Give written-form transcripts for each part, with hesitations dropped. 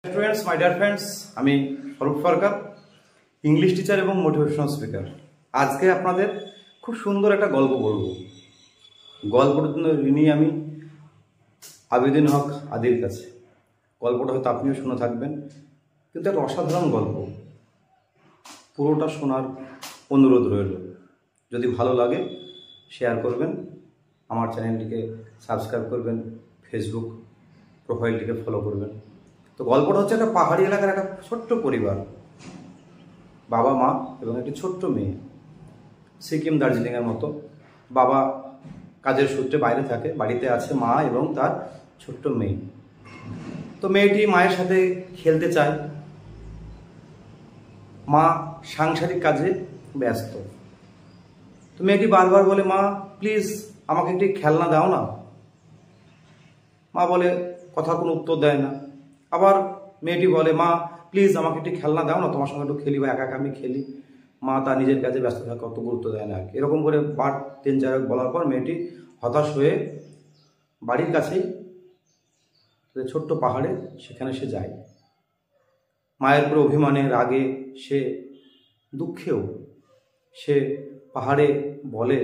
Students, my dear friends, আমি অরূপ সরকার, English teacher এবং motivational speaker. আজকে আপনাদের খুব সুন্দর একটা গল্প বলবো। গল্পটা নিয়ে আমি আবেদিন হক আদির কাছে। গল্পটা হয়তো আপনিও শুনে থাকবেন, কিন্তু একটা অসাধারণ গল্প। পুরোটা শোনার অনুরোধ রইল। যদি ভালো লাগে শেয়ার করবেন, আমার চ্যানেলটিকে সাবস্ক্রাইব করবেন, ফেসবুক প্রোফাইলটিকে ফলো করবেন। তো গল্পটা হচ্ছে একটা পাহাড়ি এলাকার একটা ছোট্ট পরিবার, বাবা মা এবং একটি ছোট্ট মেয়ে। সিকিম দার্জিলিংয়ের মতো। বাবা কাজের সূত্রে বাইরে থাকে, বাড়িতে আছে মা এবং তার ছোট্ট মেয়ে। তো মেয়েটি মায়ের সাথে খেলতে চায়, মা সাংসারিক কাজে ব্যস্ত। তো মেয়েটি বারবার বলে, মা প্লিজ আমাকে একটি খেলনা দাও না। মা বলে, কথা কোনো উত্তর দেয় না। আবার মেয়েটি বলে, মা প্লিজ আমাকে একটি খেলনা দাও না, তোমার সঙ্গে একটু খেলি বা একা একা আমি খেলি। মা তার নিজের কাজে ব্যস্ত থাকে, অত গুরুত্ব দেয় না। এরকম করে বার 3-4 বলার পর মেয়েটি হতাশ হয়ে বাড়ির কাছেই ছোট্ট পাহাড়ে সেখানে সে যায়। মায়ের উপরে অভিমানে, রাগে, সে দুঃখেও সে পাহাড়ে বলে,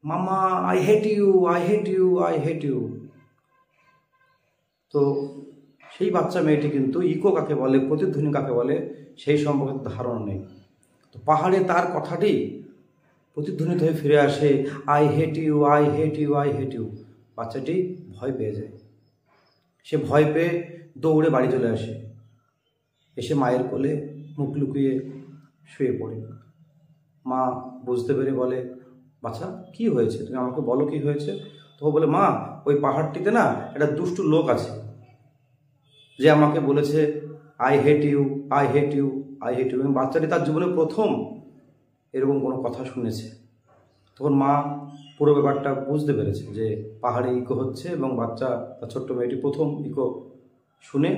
মামা I hate you, I hate you, I hate you. তো সেই বাচ্চা মেয়েটি কিন্তু ইকো কাকে বলে, প্রতিধ্বনি কাকে বলে সেই সম্পর্কে ধারণা নেই। তো পাহাড়ে তার কথাটি প্রতিধ্বনিত হয়ে ফিরে আসে, I hate you, I hate you, I hate you. বাচ্চাটি ভয় পেয়ে যায়। সে ভয় পেয়ে দৌড়ে বাড়ি চলে আসে, এসে মায়ের কোলে মুখ লুকিয়ে শুয়ে পড়ে। মা বুঝতে পেরে বলে, বাচ্চা কি হয়েছে, তুমি আমাকে বলো কি হয়েছে। তো বলে, মা ওই পাহাড়টিতে না একটা দুষ্টু লোক আছে, যে আমাকে বলেছে I hate you, I hate you, I hate you. এবং বাচ্চাটি তার জীবনে প্রথম এরকম কোনো কথা শুনেছে। তখন মা পুরো ব্যাপারটা বুঝতে পেরেছে যে পাহাড়ে ইকো হচ্ছে, এবং বাচ্চা তার ছোট্ট মেয়েটি প্রথম ইকো শুনে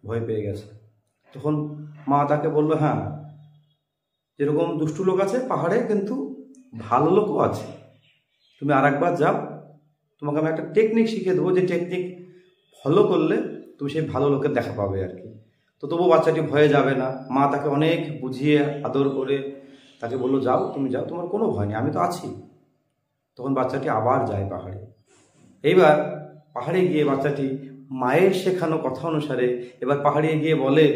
ভয় পেয়ে গেছে। তখন মা তাকে বলল, হ্যাঁ যেরকম দুষ্টু লোক আছে পাহাড়ে, কিন্তু ভালো লোকও আছে। তুমি আরেকবার যাও, তোমাকে আমি একটা টেকনিক শিখিয়ে দেবো, যে টেকনিক ফলো করলে তুমি সেই ভালো লোকের দেখা পাবে আর কি। তো তবুও বাচ্চাটি ভয়ে যাবে না। মা তাকে অনেক বুঝিয়ে আদর করে তাকে বললো, যাও তুমি যাও, তোমার কোনো ভয় নেই, আমি তো আছি। তখন বাচ্চাটি আবার যায় পাহাড়ে। এইবার পাহাড়ে গিয়ে বাচ্চাটি মায়ের শেখানো কথা অনুসারে এবার পাহাড়ে গিয়ে বলে,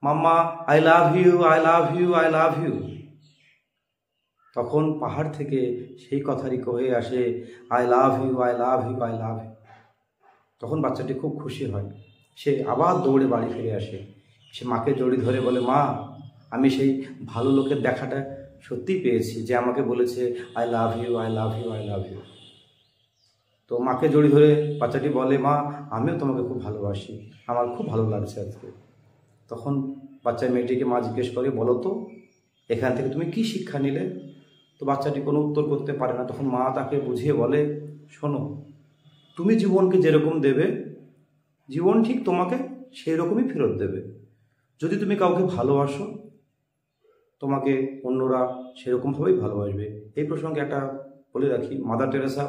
mamma I love you, I love you, I love you. তখন পাহাড় থেকে সেই কথারই হয়ে আসে, I love you, I love you, I love you. তখন বাচ্চাটি খুব খুশি হয়। সে আবার দৌড়ে বাড়ি ফিরে আসে। সে মাকে জড়িয়ে ধরে বলে, মা আমি সেই ভালো লোকের দেখাটা সত্যিই পেয়েছি, যে আমাকে বলেছে I love you, I love you, I love you. তো মাকে জড়িয়ে ধরে বাচ্চাটি বলে, মা আমিও তোমাকে খুব ভালোবাসি, আমার খুব ভালো লাগছে আজকে। তখন বাচ্চা মেয়েটিকে মা জিজ্ঞেস করে, বলো তো এখান থেকে তুমি কি শিক্ষা নিলে। তো বাচ্চাটি কোনো উত্তর করতে পারে না। তখন মা তাকে বুঝিয়ে বলে, শোনো, তুমি জীবনকে যেরকম দেবে, জীবন ঠিক তোমাকে সেই রকমই ফেরত দেবে। যদি তুমি কাউকে ভালোবাসো, তোমাকে অন্যরা সেরকমভাবেই ভালোবাসবে। এই প্রসঙ্গে একটা বলে রাখি, মাদার টেরেসা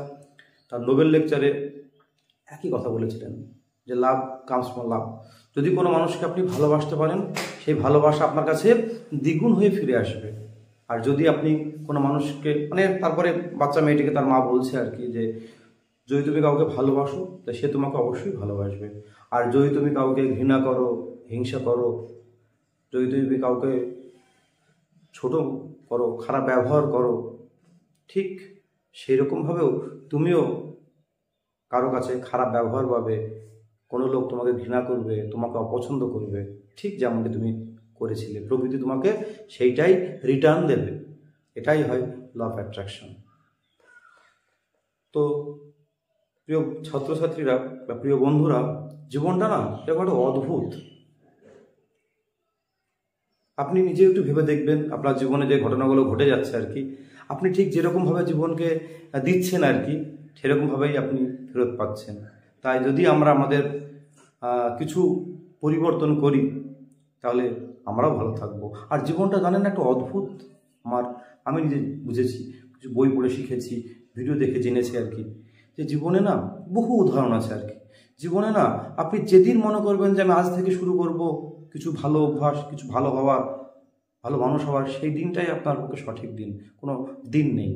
তার নোবেল লেকচারে একই কথা বলেছিলেন, যে লাভ কামস ফ্রম লাভ। যদি কোনো মানুষকে আপনি ভালোবাসতে পারেন, সেই ভালোবাসা আপনার কাছে দ্বিগুণ হয়ে ফিরে আসবে। আর যদি আপনি কোনো মানুষকে, মানে তারপরে বাচ্চা মেয়েটিকে তার মা বলছে আর কি, যে যদি তুমি কাউকে ভালোবাসো তা সে তোমাকে অবশ্যই ভালোবাসবে। আর যদি তুমি কাউকে ঘৃণা করো, হিংসা করো, যদি তুমি কাউকে ছোট করো, খারাপ ব্যবহার করো, ঠিক সেই রকমভাবেও তুমিও কারো কাছে খারাপ ব্যবহার পাবে। কোনো লোক তোমাকে ঘৃণা করবে, তোমাকে অপছন্দ করবে, ঠিক যেমনটি তুমি করেছিলে, প্রকৃতি তোমাকে সেইটাই রিটার্ন দেবে। এটাই হয় ল অফ অ্যাট্রাকশন। তো প্রিয় ছাত্রছাত্রীরা বা প্রিয় বন্ধুরা, জীবনটা না এরকম একটা অদ্ভুত। আপনি নিজে একটু ভেবে দেখবেন, আপনার জীবনে যে ঘটনাগুলো ঘটে যাচ্ছে আর কি, আপনি ঠিক যেরকমভাবে জীবনকে দিচ্ছেন আর কি, সেরকমভাবেই আপনি ফেরত পাচ্ছেন। তাই যদি আমরা আমাদের কিছু পরিবর্তন করি, তাহলে আমরাও ভালো থাকবো। আর জীবনটা জানেন একটা অদ্ভুত। আমি নিজে বুঝেছি, কিছু বই পড়ে শিখেছি, ভিডিও দেখে জেনেছি আর কি, যে জীবনে না বহু উদাহরণ আছে আর কি, জীবনে না আপনি যেদিন মনে করবেন যে আমি আজ থেকে শুরু করব কিছু ভালো অভ্যাস, কিছু ভালো হওয়ার, ভালো মানুষ হওয়ার, সেই দিনটাই আপনার পক্ষে সঠিক দিন। কোনো দিন নেই।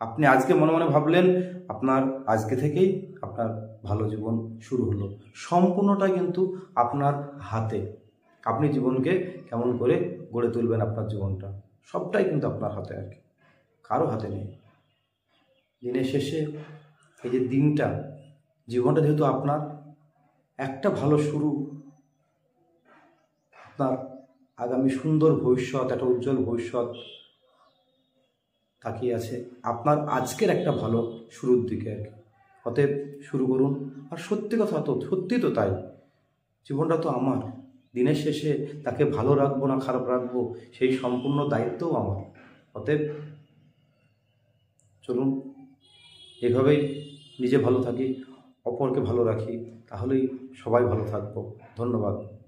আপনি আজকে মনে মনে ভাবলেন, আপনার আজকে থেকেই আপনার ভালো জীবন শুরু হলো। সম্পূর্ণটা কিন্তু আপনার হাতে। আপনি জীবনকে কেমন করে গড়ে তুলবেন, আপনার জীবনটা সবটাই কিন্তু আপনার হাতে, আর কি কারো হাতে নেই। দিনের শেষে এই যে দিনটা, জীবনটা যেহেতু আপনার, একটা ভালো শুরু, আপনার আগামী সুন্দর ভবিষ্যৎ, একটা উজ্জ্বল ভবিষ্যৎ তাকিয়ে আছে আপনার আজকের একটা ভালো শুরুর দিকে, আর কি। অতএব শুরু করুন। আর সত্যি কথা তো, সত্যি তো তাই, জীবনটা তো আমার। দিনের শেষে তাকে ভালো রাখবো না খারাপ রাখবো, সেই সম্পূর্ণ দায়িত্বও আমার। অতএব চলুন এভাবেই নিজে ভালো থাকি, অপরকে ভালো রাখি, তাহলেই সবাই ভালো থাকবো। ধন্যবাদ।